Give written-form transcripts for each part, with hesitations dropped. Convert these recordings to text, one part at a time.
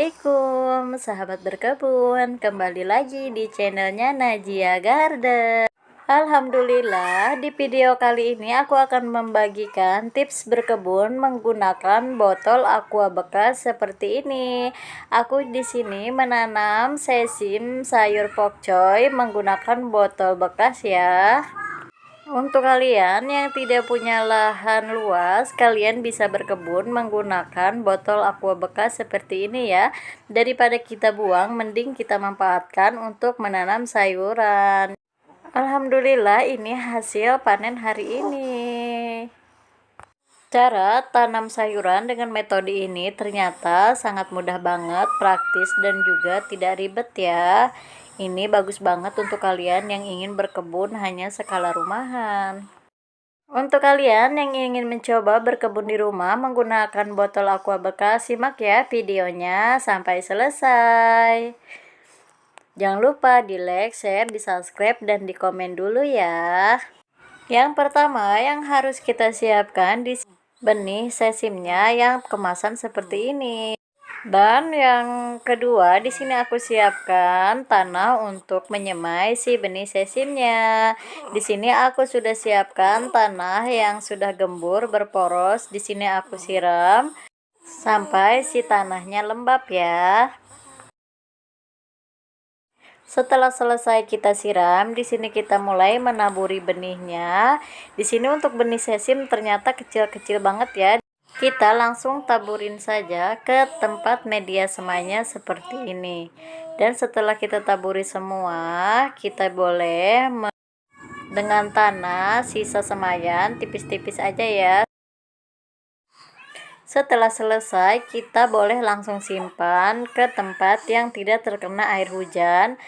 Assalamualaikum sahabat berkebun, kembali lagi di channelnya Najia Garden. Alhamdulillah, di video kali ini aku akan membagikan tips berkebun menggunakan botol aqua bekas seperti ini. Aku di sini menanam sesim sayur pokcoy menggunakan botol bekas ya. Untuk kalian yang tidak punya lahan luas, kalian bisa berkebun menggunakan botol aqua bekas seperti ini ya. Daripada kita buang, mending kita manfaatkan untuk menanam sayuran. Alhamdulillah, ini hasil panen hari ini. Cara tanam sayuran dengan metode ini ternyata sangat mudah banget, praktis dan juga tidak ribet ya. Ini bagus banget untuk kalian yang ingin berkebun hanya skala rumahan. Untuk kalian yang ingin mencoba berkebun di rumah menggunakan botol aqua bekas, simak ya videonya sampai selesai. Jangan lupa di like, share, di subscribe, dan di komen dulu ya. Yang pertama yang harus kita siapkan di benih sesimnya yang kemasan seperti ini. Dan yang kedua, di sini aku siapkan tanah untuk menyemai si benih sesimnya. Di sini aku sudah siapkan tanah yang sudah gembur berporos. Di sini aku siram sampai si tanahnya lembab ya. Setelah selesai kita siram, di sini kita mulai menaburi benihnya. Di sini untuk benih sesim ternyata kecil-kecil banget ya. Kita langsung taburin saja ke tempat media semainya seperti ini. Dan setelah kita taburi semua, kita boleh dengan tanah sisa semaian tipis-tipis aja ya. Setelah selesai, kita boleh langsung simpan ke tempat yang tidak terkena air hujan.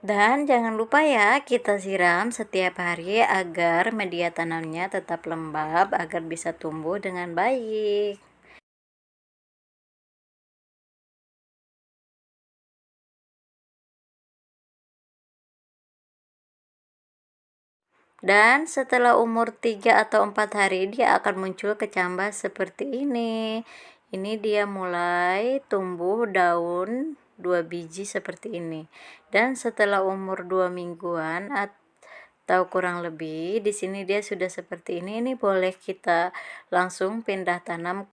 Dan jangan lupa ya, kita siram setiap hari agar media tanamnya tetap lembab, agar bisa tumbuh dengan baik. Dan setelah umur 3 atau 4 hari, dia akan muncul kecambah seperti ini. Ini dia mulai tumbuh daun 2 biji seperti ini. Dan setelah umur 2 mingguan atau kurang lebih, di sini dia sudah seperti ini. Ini boleh kita langsung pindah tanam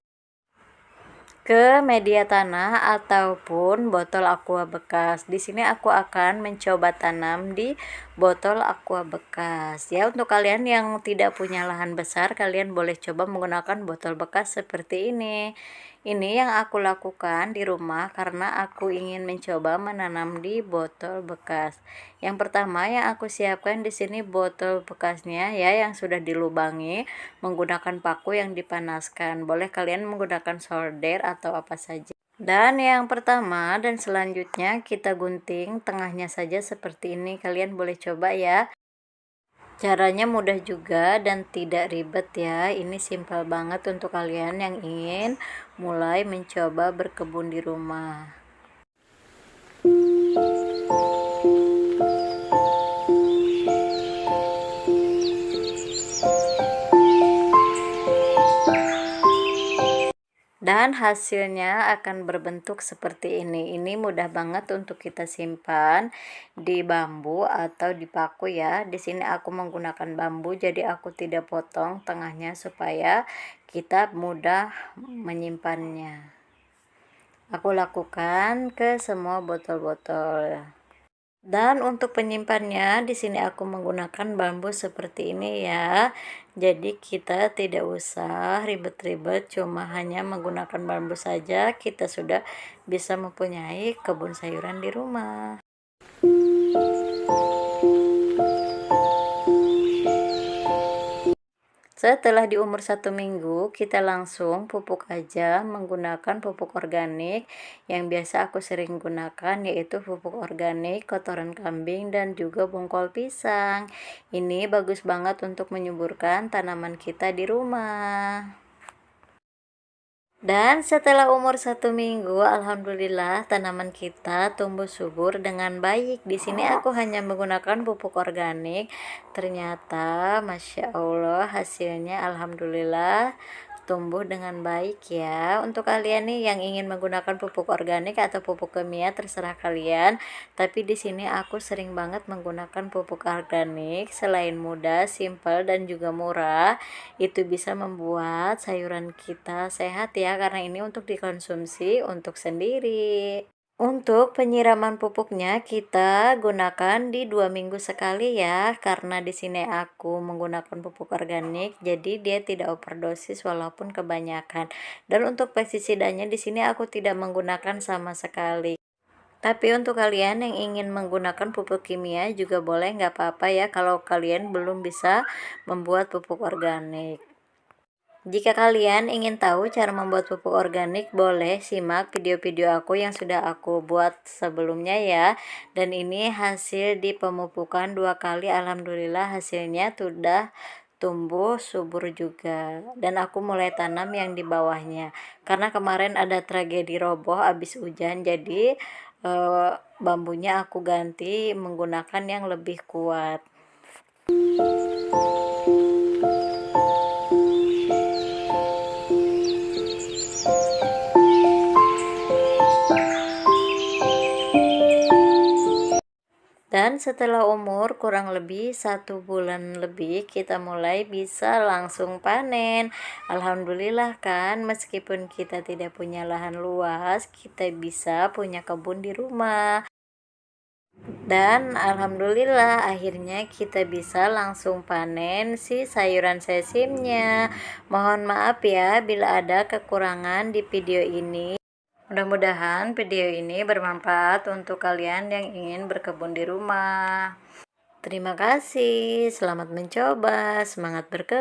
ke media tanah ataupun botol aqua bekas. Di sini aku akan mencoba tanam di botol aqua bekas. Ya, untuk kalian yang tidak punya lahan besar, kalian boleh coba menggunakan botol bekas seperti ini. Ini yang aku lakukan di rumah karena aku ingin mencoba menanam di botol bekas. Yang pertama yang aku siapkan di sini botol bekasnya ya, yang sudah dilubangi menggunakan paku yang dipanaskan. Boleh kalian menggunakan solder atau apa saja. Dan yang pertama dan selanjutnya kita gunting tengahnya saja seperti ini. Kalian boleh coba ya. Caranya mudah juga dan tidak ribet ya. Ini simpel banget untuk kalian yang ingin mulai mencoba berkebun di rumah. Dan hasilnya akan berbentuk seperti ini. Ini mudah banget untuk kita simpan di bambu atau di paku ya. Di sini aku menggunakan bambu, jadi aku tidak potong tengahnya supaya kita mudah menyimpannya. Aku lakukan ke semua botol-botol. Dan untuk penyimpannya di sini aku menggunakan bambu seperti ini ya. Jadi kita tidak usah ribet-ribet, cuma hanya menggunakan bambu saja kita sudah bisa mempunyai kebun sayuran di rumah. Setelah di umur 1 minggu, kita langsung pupuk aja menggunakan pupuk organik yang biasa aku sering gunakan, yaitu pupuk organik, kotoran kambing, dan juga bongkol pisang. Ini bagus banget untuk menyuburkan tanaman kita di rumah. Dan setelah umur 1 minggu, alhamdulillah tanaman kita tumbuh subur dengan baik. Di sini aku hanya menggunakan pupuk organik. Ternyata, masya Allah, hasilnya alhamdulillah tumbuh dengan baik ya. Untuk kalian nih yang ingin menggunakan pupuk organik atau pupuk kimia terserah kalian. Tapi di sini aku sering banget menggunakan pupuk organik. Selain mudah, simpel dan juga murah, itu bisa membuat sayuran kita sehat ya, karena ini untuk dikonsumsi untuk sendiri. Untuk penyiraman pupuknya kita gunakan di 2 minggu sekali ya, karena di sini aku menggunakan pupuk organik, jadi dia tidak overdosis walaupun kebanyakan. Dan untuk pestisidanya di sini aku tidak menggunakan sama sekali. Tapi untuk kalian yang ingin menggunakan pupuk kimia juga boleh, nggak apa-apa ya kalau kalian belum bisa membuat pupuk organik. Jika kalian ingin tahu cara membuat pupuk organik, boleh simak video-video aku yang sudah aku buat sebelumnya ya. Dan ini hasil di pemupukan 2 kali, alhamdulillah hasilnya sudah tumbuh subur juga. Dan aku mulai tanam yang di bawahnya, karena kemarin ada tragedi roboh habis hujan, jadi bambunya aku ganti menggunakan yang lebih kuat. Dan setelah umur kurang lebih 1 bulan lebih, kita mulai bisa langsung panen. Alhamdulillah kan, meskipun kita tidak punya lahan luas, kita bisa punya kebun di rumah. Dan alhamdulillah akhirnya kita bisa langsung panen si sayuran sesimnya. Mohon maaf ya bila ada kekurangan di video ini. Mudah-mudahan video ini bermanfaat untuk kalian yang ingin berkebun di rumah. Terima kasih, selamat mencoba, semangat berkebun.